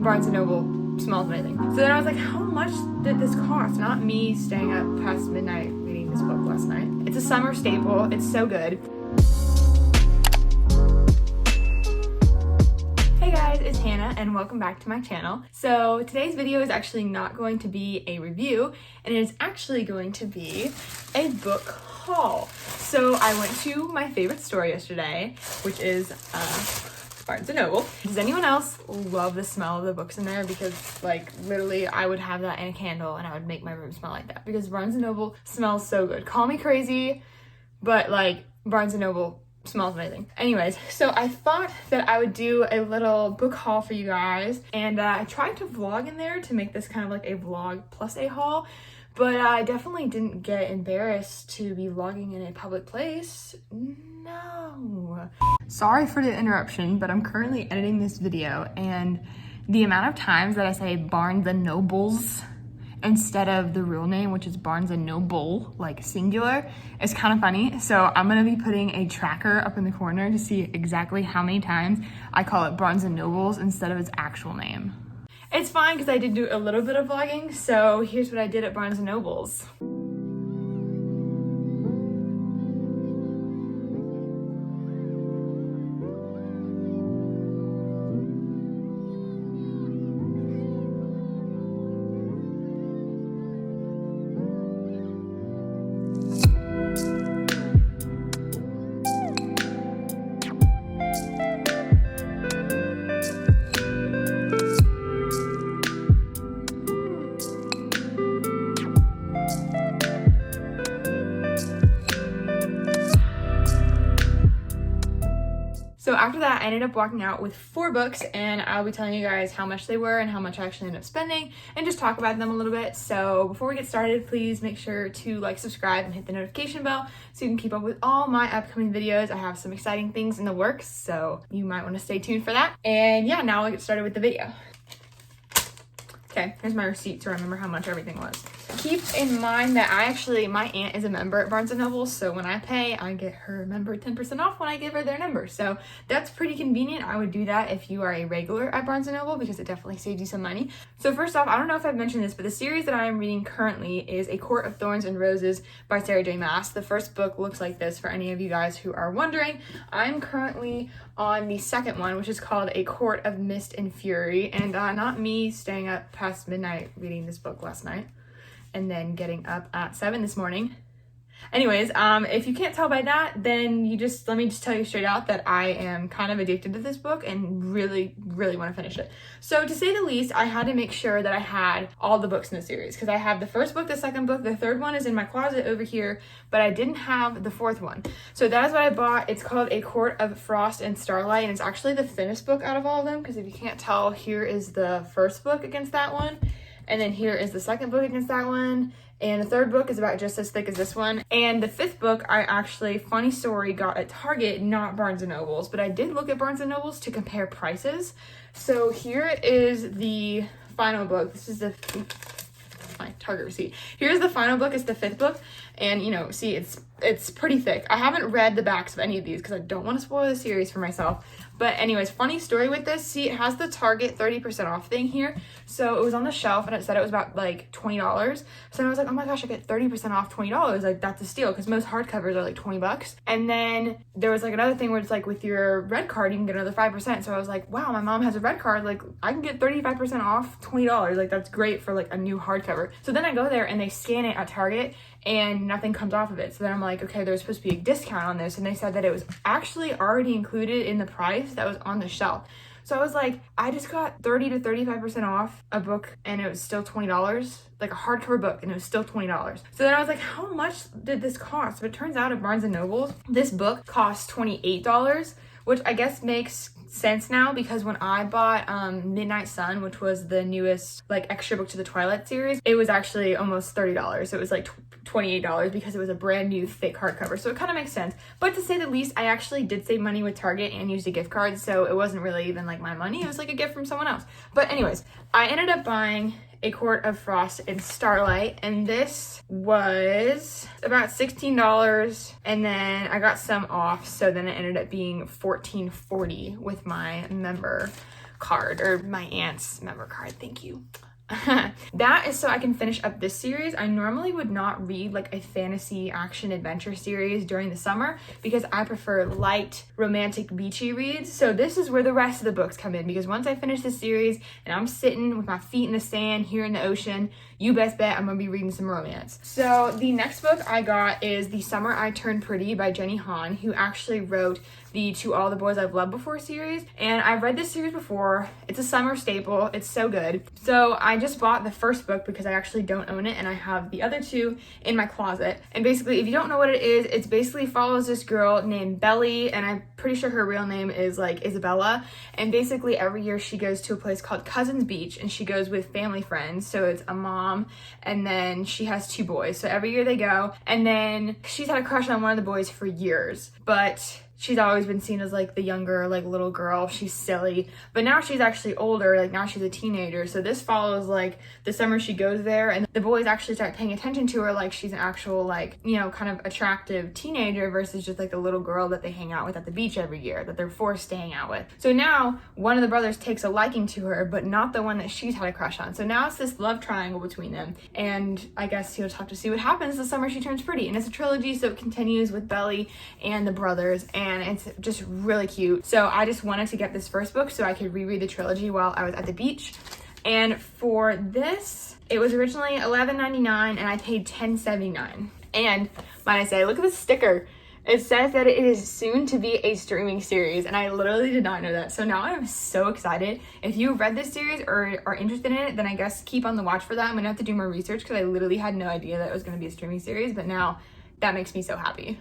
Barnes & Noble smells amazing. So then I was like, how much did this cost? Not me staying up past midnight reading this book last night. It's a summer staple. It's so good. Hey guys, it's Hannah and welcome back to my channel. So today's video is actually not going to be a review, and it is actually going to be a book haul. So I went to my favorite store yesterday, which is Barnes & Noble. Does anyone else love the smell of the books in there? Because like literally I would have that in a candle and I would make my room smell like that because Barnes & Noble smells so good. Call me crazy, but like Barnes & Noble smells amazing. Anyways, so I thought that I would do a little book haul for you guys, and I tried to vlog in there to make this kind of like a vlog plus a haul, but I definitely didn't get embarrassed to be vlogging in a public place. No. Sorry for the interruption, but I'm currently editing this video, and the amount of times that I say Barnes & Nobles instead of the real name, which is Barnes & Noble, like singular, is kind of funny. So I'm gonna be putting a tracker up in the corner to see exactly how many times I call it Barnes & Nobles instead of its actual name. It's fine because I did do a little bit of vlogging, so here's what I did at Barnes & Nobles. So after that, I ended up walking out with 4 books, and I'll be telling you guys how much they were and how much I actually ended up spending and just talk about them a little bit. So before we get started, please make sure to like, subscribe, and hit the notification bell so you can keep up with all my upcoming videos. I have some exciting things in the works, so you might want to stay tuned for that. And yeah, now I'll get started with the video. Okay, here's my receipt to remember how much everything was. Keep in mind that my aunt is a member at Barnes & Noble, so when I pay, I get her member 10% off when I give her their number. So that's pretty convenient. I would do that if you are a regular at Barnes & Noble because it definitely saves you some money. So first off, I don't know if I've mentioned this, but the series that I am reading currently is A Court of Thorns and Roses by Sarah J. Maas. The first book looks like this for any of you guys who are wondering. I'm currently on the second one, which is called A Court of Mist and Fury, and not me staying up past midnight reading this book last night and then getting up at 7 this morning. Anyways, if you can't tell by that, then let me just tell you straight out that I am kind of addicted to this book and really, really want to finish it. So to say the least, I had to make sure that I had all the books in the series because I have the first book, the second book, the third one is in my closet over here, but I didn't have the fourth one. So that is what I bought. It's called A Court of Frost and Starlight, and it's actually the thinnest book out of all of them because if you can't tell, here is the first book against that one, and then here is the second book against that one, and the third book is about just as thick as this one. And the fifth book, I actually, funny story, got at Target, not Barnes & Nobles, but I did look at Barnes & Nobles to compare prices. So here is the final book. This is my Target receipt. Here's the final book. It's the fifth book, and you know, see, it's pretty thick. I haven't read the backs of any of these because I don't want to spoil the series for myself. But anyways, funny story with this. See, it has the Target 30% off thing here. So it was on the shelf and it said it was about like $20. So then I was like, oh my gosh, I get 30% off $20. Like that's a steal because most hardcovers are like 20 bucks. And then there was like another thing where it's like with your red card, you can get another 5%. So I was like, wow, my mom has a red card. Like I can get 35% off $20. Like that's great for like a new hardcover. So then I go there and they scan it at Target and nothing comes off of it. So then I'm like, okay, there's supposed to be a discount on this. And they said that it was actually already included in the price that was on the shelf. So I was like, I just got 30 to 35% off a book and it was still $20, like a hardcover book, and it was still $20. So then I was like, how much did this cost? But it turns out at Barnes & Noble, this book cost $28, which I guess makes sense now because when I bought Midnight Sun, which was the newest like extra book to the Twilight series, it was actually almost $30. So it was like $28 because it was a brand new thick hardcover. So it kind of makes sense. But to say the least, I actually did save money with Target and used a gift card. So it wasn't really even like my money. It was like a gift from someone else. But anyways, I ended up buying A Court of Frost and Starlight, and this was about $16, and then I got some off, so then it ended up being $14.40 with my member card, or my aunt's member card. Thank you. That is so I can finish up this series. I normally would not read like a fantasy action adventure series during the summer because I prefer light, romantic, beachy reads. So this is where the rest of the books come in, because once I finish this series and I'm sitting with my feet in the sand here in the ocean, you best bet I'm gonna be reading some romance. So the next book I got is The Summer I Turned Pretty by Jenny Han, who actually wrote the To All the Boys I've Loved Before series. And I've read this series before. It's a summer staple. It's so good. So I just bought the first book because I actually don't own it, and I have the other two in my closet. And basically, if you don't know what it is, it's basically follows this girl named Belly, and I'm pretty sure her real name is like Isabella. And basically every year she goes to a place called Cousins Beach, and she goes with family friends. So it's a mom, and then she has two boys. So every year they go, and then she's had a crush on one of the boys for years, but she's always been seen as like the younger, like little girl. She's silly, but now she's actually older. Like now she's a teenager. So this follows like the summer she goes there, and the boys actually start paying attention to her like she's an actual, like, you know, kind of attractive teenager versus just like the little girl that they hang out with at the beach every year, that they're forced to hang out with. So now one of the brothers takes a liking to her, but not the one that she's had a crush on. So now it's this love triangle between them, and I guess you'll have to see what happens the summer she turns pretty. And it's a trilogy, so it continues with Belly and the brothers, and it's just really cute. So I just wanted to get this first book so I could reread the trilogy while I was at the beach. And for this, it was originally $11.99 and I paid $10.79. And might I say, look at the sticker. It says that it is soon to be a streaming series, and I literally did not know that. So now I'm so excited. If you read this series or are interested in it, then I guess keep on the watch for that. I'm gonna have to do more research because I literally had no idea that it was gonna be a streaming series, but now that makes me so happy.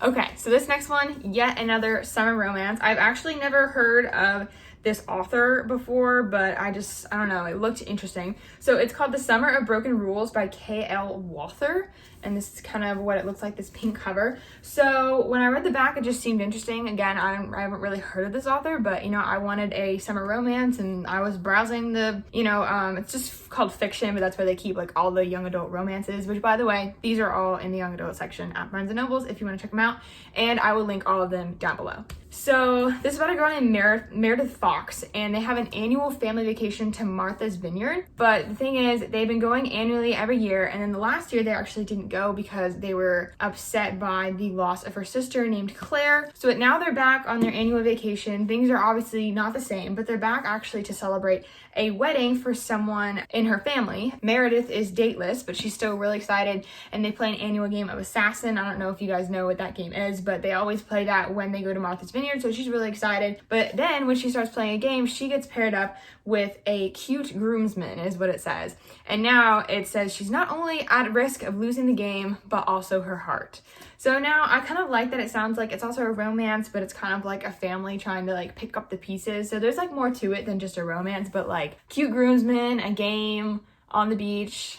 Okay, so this next one, yet another summer romance. I've actually never heard of this author before, but I don't know, it looked interesting. So it's called The Summer of Broken Rules by K.L. Walther, and this is kind of what it looks like, this pink cover. So when I read the back, it just seemed interesting. Again, I haven't really heard of this author, but you know, I wanted a summer romance, and I was browsing the, you know, it's just called fiction, but that's where they keep like all the young adult romances, which by the way, these are all in the young adult section at Barnes & Nobles if you want to check them out, and I will link all of them down below. So this is about a girl named Meredith Fox, and they have an annual family vacation to Martha's Vineyard. But the thing is, they've been going annually every year, and then the last year they actually didn't go because they were upset by the loss of her sister named Claire. So now they're back on their annual vacation. Things are obviously not the same, but they're back actually to celebrate a wedding for someone in her family. Meredith is dateless, but she's still really excited, and they play an annual game of Assassin. I don't know if you guys know what that game is, but they always play that when they go to Martha's Vineyard, so she's really excited. But then when she starts playing a game, she gets paired up with a cute groomsman, is what it says. And now it says she's not only at risk of losing the game, but also her heart. So now I kind of like that it sounds like it's also a romance, but it's kind of like a family trying to like pick up the pieces. So there's like more to it than just a romance, but like cute groomsmen, a game, on the beach.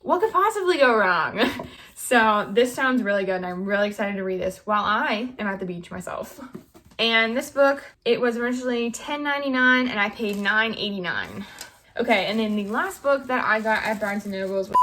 What could possibly go wrong? So this sounds really good, and I'm really excited to read this while I am at the beach myself. And this book, it was originally $10.99 and I paid $9.89. Okay, and then the last book that I got at Barnes & Nobles was...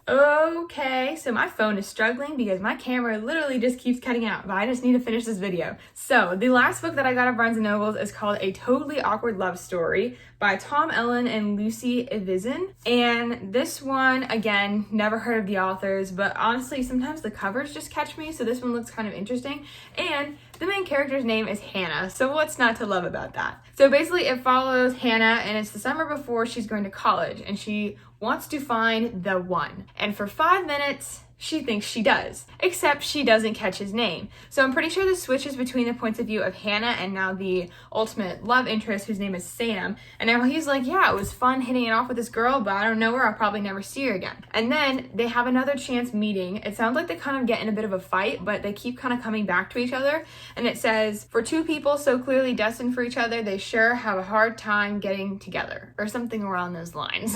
Okay, so my phone is struggling because my camera literally just keeps cutting out, but I just need to finish this video. So the last book that I got at Barnes & Nobles is called A Totally Awkward Love Story by Tom Ellen and Lucy Evison. And this one, again, never heard of the authors, but honestly, sometimes the covers just catch me, so this one looks kind of interesting. And the main character's name is Hannah, so what's not to love about that? So basically it follows Hannah, and it's the summer before she's going to college, and she wants to find the one. And for 5 minutes, she thinks she does, except she doesn't catch his name. So I'm pretty sure this switches between the points of view of Hannah and now the ultimate love interest, whose name is Sam. And now he's like, yeah, it was fun hitting it off with this girl, but I don't know her, I'll probably never see her again. And then they have another chance meeting. It sounds like they kind of get in a bit of a fight, but they keep kind of coming back to each other. And it says, for two people so clearly destined for each other, they sure have a hard time getting together, or something around those lines.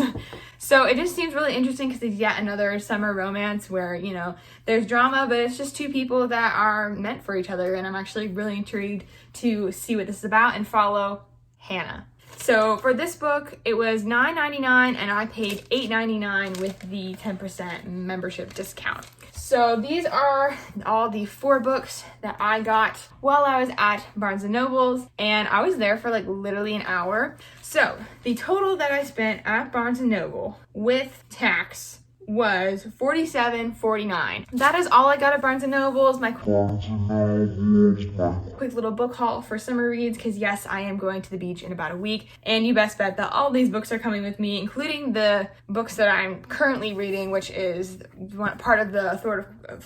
So it just seems really interesting because it's yet another summer romance where, you know, there's drama, but it's just two people that are meant for each other. And I'm actually really intrigued to see what this is about and follow Hannah. So for this book, it was $9.99 and I paid $8.99 with the 10% membership discount. So these are all the 4 books that I got while I was at Barnes & Noble's, and I was there for like literally an hour. So the total that I spent at Barnes & Noble with tax was $47.49. That is all I got at Barnes & Noble's. My quick little book haul for summer reads, because yes, I am going to the beach in about a week, and you best bet that all these books are coming with me, including the books that I'm currently reading, which is part of the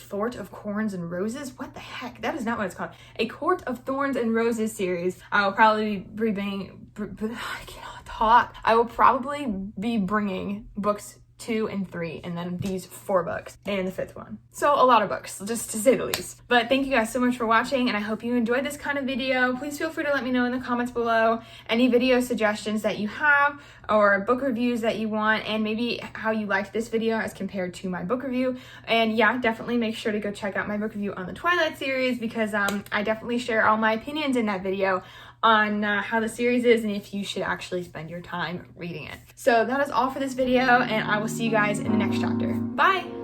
Court of Thorns and Roses. What the heck? That is not what it's called. A Court of Thorns and Roses series. I will probably be bringing. I cannot talk. I will probably be bringing books 2 and 3, and then these 4 books and the 5th one. So a lot of books, just to say the least. But thank you guys so much for watching, and I hope you enjoyed this kind of video. Please feel free to let me know in the comments below any video suggestions that you have, or book reviews that you want, and maybe how you liked this video as compared to my book review. And yeah, definitely make sure to go check out my book review on the Twilight series, because I definitely share all my opinions in that video on how the series is and if you should actually spend your time reading it. So that is all for this video, and I will see you guys in the next chapter. Bye!